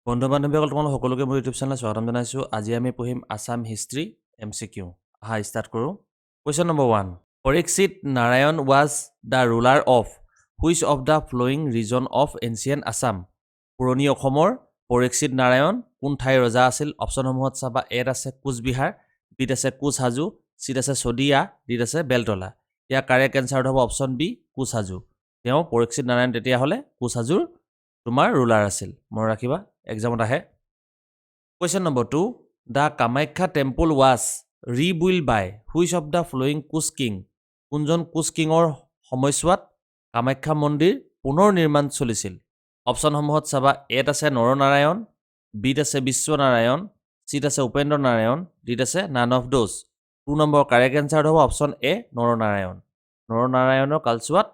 বন্ধু বান্ধৱীসকল তোমালোক সকলোকে মোৰ ইউটিউব চেনেলত স্বাগতম জনাইছোঁ। আজি আমি পঢ়িম আছাম হিষ্ট্ৰী MCQ। আহা ষ্টাৰ্ট কৰোঁ। Question number 1। Parikshit Narayan was the ruler of which of the following region of ancient Assam? পুৰণি অসমৰ পৰীক্ষিত নাৰায়ণ কোন ঠাইৰ ৰজা আছিল? অপশ্যনসমূহত চাবা। এত আছে কোচবিহাৰ, বিত আছে কোচহাজো, চিত আছে চদিয়া, ডিত আছে বেলতলা। ইয়াৰ কাৰেক্ট এনচাৰটো হ'ব অপশ্যন বি, কোচহাজো। তেওঁ পৰীক্ষিত নাৰায়ণ তেতিয়াহ'লে কোচহাজোৰ তোমাৰ ৰুলাৰ আছিল। মনত ৰাখিবা, এক্সামত আহে। Question number 2। The Kamakhya temple was rebuild by which of the following Koch king? কোনজন কোচ কিঙৰ সময়ছোৱাত কামাখ্যা মন্দিৰ পুনৰ নিৰ্মাণ চলিছিল? অপশ্যনসমূহত চাবা। এত আছে নৰনাৰায়ণ, বিত আছে বিশ্বনাৰায়ণ, চিত আছে উপেন্দ্ৰ নাৰায়ণ, ডিত আছে নান অফ দ'জ। 2 নম্বৰ কাৰেক্ট এনচাৰটো হ'ব অপশ্যন এ, নৰনাৰায়ণ। নৰনাৰায়ণৰ কালচোৱাত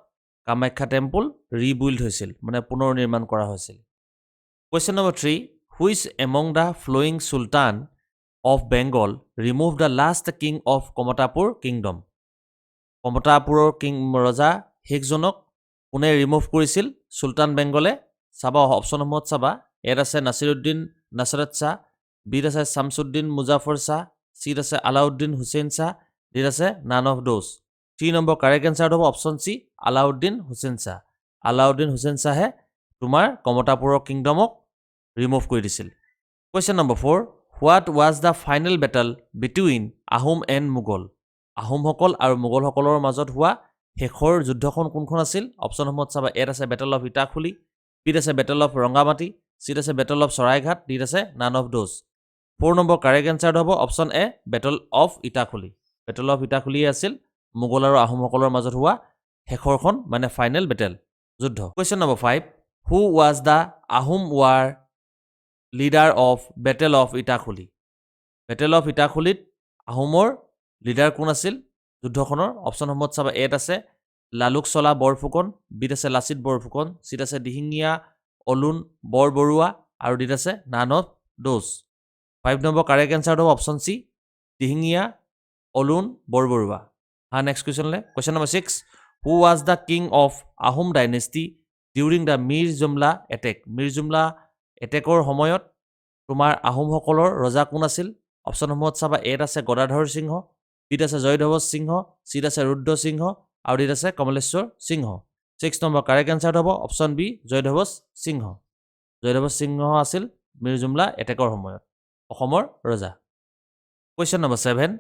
কামাখ্যা টেম্পল ৰিবিল্ড হৈছিল, মানে পুনৰ নিৰ্মাণ কৰা হৈছিল। Question number 3। Which among the following sultan of Bengal remove the last king of Kamatapur kingdom? কমতাপুৰৰ ৰজা শেষজনক কোনে ৰিমুভ কৰিছিল চুলতান বেংগলে? চাবা, অপশ্যনসমূহত চাবা। এত আছে নাছিৰুদ্দিন নাছৰত শ্বাহ, বিত আছে শামছুদ্দিন মুজাফৰ শ্বাহ, চিত আছে আলাউদ্দিন হুছেইন শ্বাহ, ডিত আছে নান অফ দ'জ। 3 নম্বৰ কাৰেক্ট এনচাৰটো হ'ব অপশ্যন চি, আলাউদ্দিন হুছেইন শ্বাহ। আলাউদ্দিন হুছেইন শ্বাহে তোমাৰ কমতাপুৰৰ কিংডমক ৰিমুভ কৰি দিছিল। Question number 4। What was the final battle between Ahom and Mughal? আহোমসকল আৰু মোগলসকলৰ মাজত হোৱা শেষৰ যুদ্ধখন কোনখন আছিল? অপশ্যনসমূহত চাবা। এত আছে বেটেল অফ ইটাখুলি, বিত আছে বেটেল অফ ৰংগামাটি, চিত আছে বেটেল অফ চৰাইঘাট, ডিত আছে নান অফ দ'জ। 4 নম্বৰ কাৰেক্ট এনচাৰটো হ'ব option A, battle of Itakhuli. Battle of ইটাখুলিয়ে আছিল মোগল আৰু আহোমসকলৰ মাজত হোৱা শেষৰখন, মানে ফাইনেল বেটেল যুদ্ধ। Question number 5। Who was the Ahom war leader of battle of Itakhuli? Battle of ইটাখুলিত আহোমৰ লিডাৰ কোন আছিল যুদ্ধখনৰ? অপশ্যনসমূহত চাবা। এত আছে লালুক চলা বৰফুকন, বিত আছে লাচিত বৰফুকন, চিত আছে দিহিঙীয়া অলুন বৰবৰুৱা, আৰু ডিত আছে নান অফ দ'জ। 5 নম্বৰ কাৰেক্ট এনচাৰটো হ'ব option C, Dihingia Alun Borbarua. Next কুৱেশ্যনলৈ। Question number 6। Who was the king of Ahom dynasty during the Mir Jumla attack? Mir Jumla এটেকৰ সময়ত তোমাৰ আহোমসকলৰ ৰজা কোন আছিল? অপশ্যনসমূহত চাবা। এত আছে গদাধৰ সিংহ, বিত আছে জয়ধ্বজ সিংহ, চিত আছে ৰুদ্ৰ সিংহ, আৰু ডিত আছে কমলেশ্বৰ সিংহ। 6 নম্বৰ কাৰেক্ট এনচাৰটো হ'ব অপশ্যন বি, জয়ধ্বজ সিংহ। জয়ধ্বজ সিংহ আছিল মিৰ জুমলা এটেকৰ সময়ত অসমৰ ৰজা। Question number 7।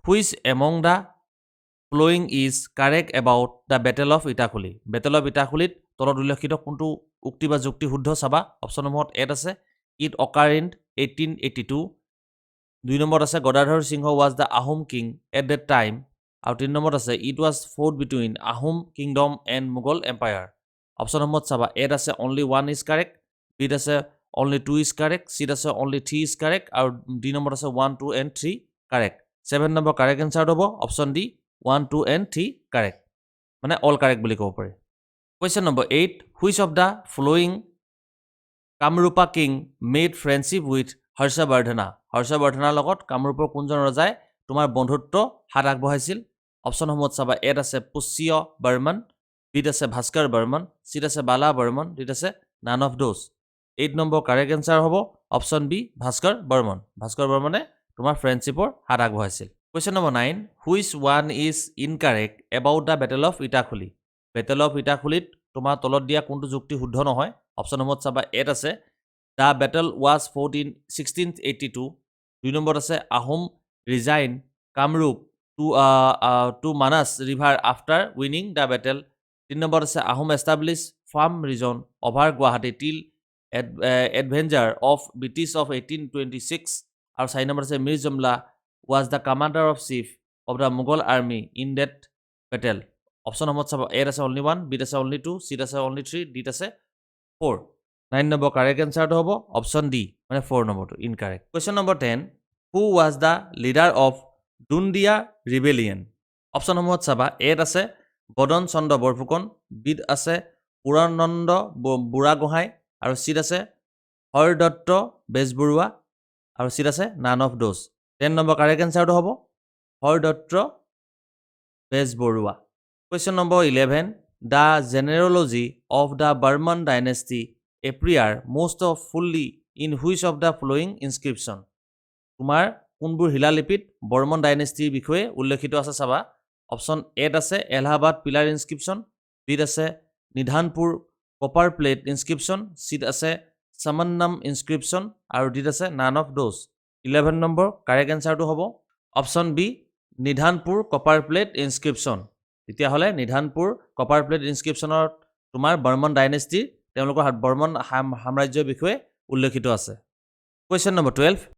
Which among the following is correct about the battle of Itakhuli? Battle of ইটাখুলিত তলত উল্লেখিত কোনটো উক্তি বা যুক্তি শুদ্ধ? চাবা। অপশ্যনসমূহত এত আছে ইট অকাৰ ইন 1882, 2 নম্বৰত আছে Gadadhar Singha was the Ahom king at that time, আৰু 3 নম্বৰত আছে it was fought between Ahom kingdom and Mughal empire. অপশ্যনসমূহত চাবা। এত আছে অনলি 1 ইজ কাৰেক্ট, বিত আছে অনলি 2 ইজ কাৰেক্ট, চিত আছে অনলি 3 ইজ কাৰেক্ট, আৰু ডি নম্বৰত আছে 1, 2 and 3 কাৰেক্ট। 7 নম্বৰ কাৰেক্ট এনচাৰটো হ'ব অপশ্যন ডি, 1, 2 and 3 কাৰেক্ট, মানে অল কাৰেক্ট বুলি ক'ব পাৰি। Question number 8। Which of the following Kamarupa king made friendship with Harshavardhana? হৰ্ষবৰ্ধনাৰ লগত কামৰূপৰ কোনজন ৰজাই তোমাৰ বন্ধুত্ব হাত আগবঢ়াইছিল? অপশ্যনসমূহত চাবা। এত আছে পুষ্য বৰ্মন, বিত আছে ভাস্কৰ বৰ্মন, চিত আছে বালা বৰ্মন, ডিত আছে নান অফ দ'জ। 8 নম্বৰ কাৰেক্ট এনচাৰ হ'ব অপশ্যন বি, ভাস্কৰ বৰ্মন। ভাস্কৰ বৰ্মনে তোমাৰ ফ্ৰেণ্ডশ্বিপৰ হাত আগবঢ়াইছিল। Question number 9। Which one is incorrect about the battle of Itakhuli? Battle of ইটাখুলিত তোমাৰ তলত দিয়া কোনটো যুক্তি শুদ্ধ নহয়? অপশ্যনসমূহত চাবা। এত আছে the battle was fought in 1682, 2 নম্বৰত আছে Ahom resign Kamrup to Manas river after winning the battle, 3 নম্বৰত আছে Ahom establish firm region over Guwahati till adventure of British of 1826, আৰু 4 নম্বৰত আছে Mir Jumla was the commander of chief of the Mughal army in that battle. অপশ্যনসমূহত চাব। এত আছে অনলি 1, বিত আছে অনলি 2, চিত আছে অনলি 3, ডিত আছে 4। 9 নম্বৰ কাৰেক্ট এনচাৰটো হ'ব অপশ্যন ডি, মানে 4 নম্বৰটো incorrect. Question number 10। Who was the leader of Dundiya rebellion? অপশ্যনসমূহত চাবা। এত আছে বদন চন্দ্ৰ বৰফুকন, বিত আছে পুৰানন্দ বুঢ়াগোহাঁই, আৰু চিত আছে হৰদত্ত বেজবৰুৱা, আৰু চিত আছে নান অফ দ'জ। 10 নম্বৰ কাৰেক্ট এনচাৰটো হ'ব Hardatta Bezbarua. Question number 11। The genealogy of the Barman dynasty appear most of fully in which of the following inscription? তোমাৰ কোনবোৰ শিলালিপিত বৰ্মন ডাইনেষ্টিৰ বিষয়ে উল্লেখিত আছে চাবা অপচন এত আছে এলাহাবাদ পিলাৰ ইনস্ক্ৰিপশ্যন বিত আছে নিধানপুৰ কপাৰ প্লেট ইনস্ক্ৰিপশ্যন চিত আছে সমন্নম ইনস্ক্ৰিপশ্যন আৰু ডিত আছে none of those 11 number correct এনসাৰটো হ'ব option B Nidhanpur copper plate inscription তেতিয়াহ'লে নিধানপুৰ কপাৰ প্লেট ইনস্ক্ৰিপশ্যনৰ তোমাৰ বৰ্মন ডাইনেষ্টি তেওঁলোকৰ বৰ্মন সাম্ৰাজ্যৰ বিষয়ে উল্লেখিত আছে question number 12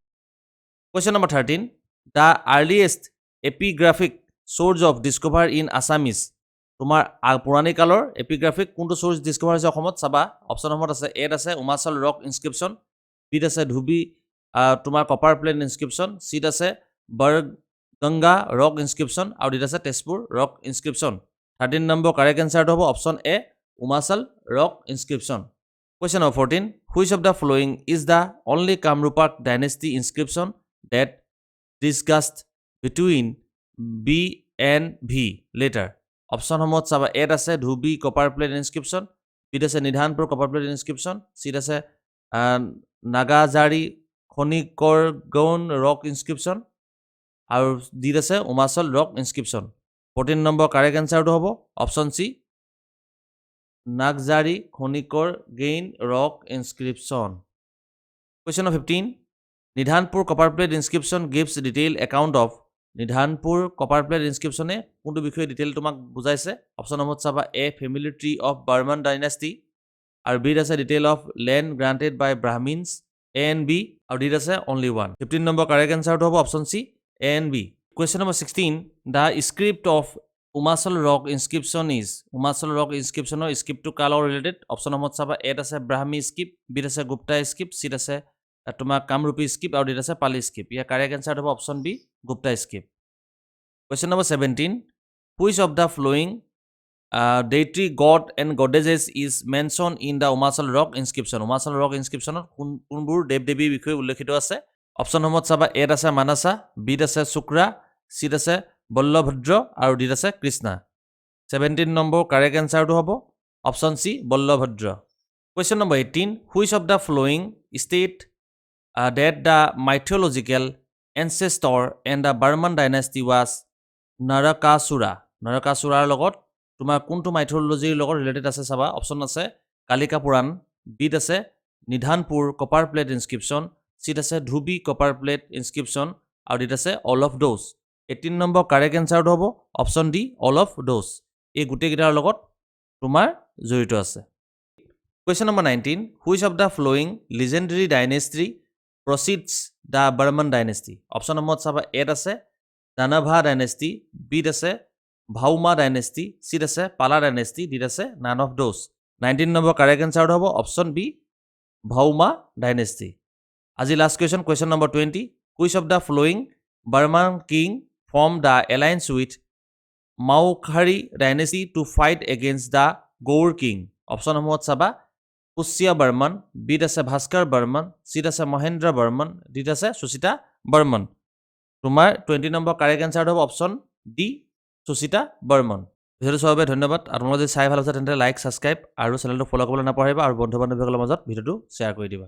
Question number 13. The earliest epigraphic source of discover in Assamese. তোমাৰ পুৰাণি কালৰ epigraphic কোনটো source discover হৈছে অসমত চাবা অপচন নম্বৰত আছে এত আছে উমাচল ৰক ইনস্ক্ৰিপশ্যন বিত আছে ধুবি তোমাৰ কপাৰ প্লেট ইনস্ক্ৰিপশ্যন চিত আছে বৰগংগা ৰক ইনস্ক্ৰিপশ্যন আৰু ডিত আছে Tezpur rock inscription 13 number correct এনসাৰটো হ'ব option A Umachal rock inscription Question number 14. Which of the following is the only Kamarupa dynasty inscription that discussed between B and V later? Option homot saba et ase dhubi copper plate inscription, bit ase nidhanpur copper plate inscription, sit ase nagazari khonikorgon rock inscription, aru dit ase umachal rock inscription. 14 number correct answer to hobo option C. Nagzari Khonikor Gain Rock Inscription. Question number 15. Nidhanpur copper plate inscription gives detailed account of Nidhanpur copper plate inscription e kuntu bikhoye detail tomak bujaise option number saba a family tree of Varman Dynasty aru b ase detail of land granted by Brahmins A and B aru d ase only one 15 number correct answer to hobo option C A and B Question number 16. The script of Umachal Rock Inscription is Umachal Rock Inscription or script to color related option number saba et ase Brahmi script b ase Gupta script c ase tuma Kamarupa script or d ase Pali script ya correct answer hobo option B Gupta script Question number 17 Which of the following deity god and goddesses is mentioned in the Umachal Rock Inscription Umachal Rock Inscription kunbur dev devi bikhoye ullekito ase option number saba et ase Manasa b ase Shukra c ase বল্লভদ্ৰ আৰু ডিত আছে Krishna 17 number correct এনসাৰটো হ'ব option C বল্লভদ্ৰ Question number 18 Which of the following state that the mythological ancestor and the Varman dynasty was Narakasura Narakasuraৰ লগত তোমাৰ কোনটো mythology লগত related আছে চাবা অপচন আছে কালিকা পুৰাণ বিত আছে নিধানপুৰ কপাৰ প্লেট ইনস্ক্ৰিপশ্যন চিত আছে ধুবি কপাৰ প্লেট ইনস্ক্ৰিপশ্যন আৰু ডিত আছে all of those 18 number correct এনসাৰটো হ'ব option D all of those এই গুটেই গিটাৰ লগত তোমাৰ জড়িত আছে Question number 19 Which of the following legendary dynasty precedes the Varman dynasty option নম্বৰত চাবা এত আছে দানভা dynasty বিত আছে ভাউমা dynasty চিত আছে পালা dynasty ডিত আছে none of those 19 number correct এনসাৰটো হ'ব অপচন বি ভাউমা dynasty আজি last question number 20 Which of the following Varman king formed the alliance with Maukhari dynasty to fight against the Koch King. Option নম্বৰত চাবা পুষ্য বৰ্মন বিত আছে ভাস্কৰ বৰ্মন চিত আছে মহেন্দ্ৰ বৰ্মন ডিত আছে সুচিতা বৰ্মন তোমাৰ 20 নম্বৰ কাৰেক্ট এনসাৰ হ'ব অপচন ডি সুচিতা বৰ্মন ভিডিঅ'টো চোৱাৰ বাবে ধন্যবাদ আপোনালোকে যদি চাই ভাল পাইছে তেন্তে লাইক সাবস্ক্ৰাইব আৰু চেনেলটো ফলো কৰিবলৈ নাপাহৰিবা আৰু বন্ধু বান্ধৱীসকলৰ মাজত ভিডিঅ'টো শ্বেয়াৰ কৰি দিবা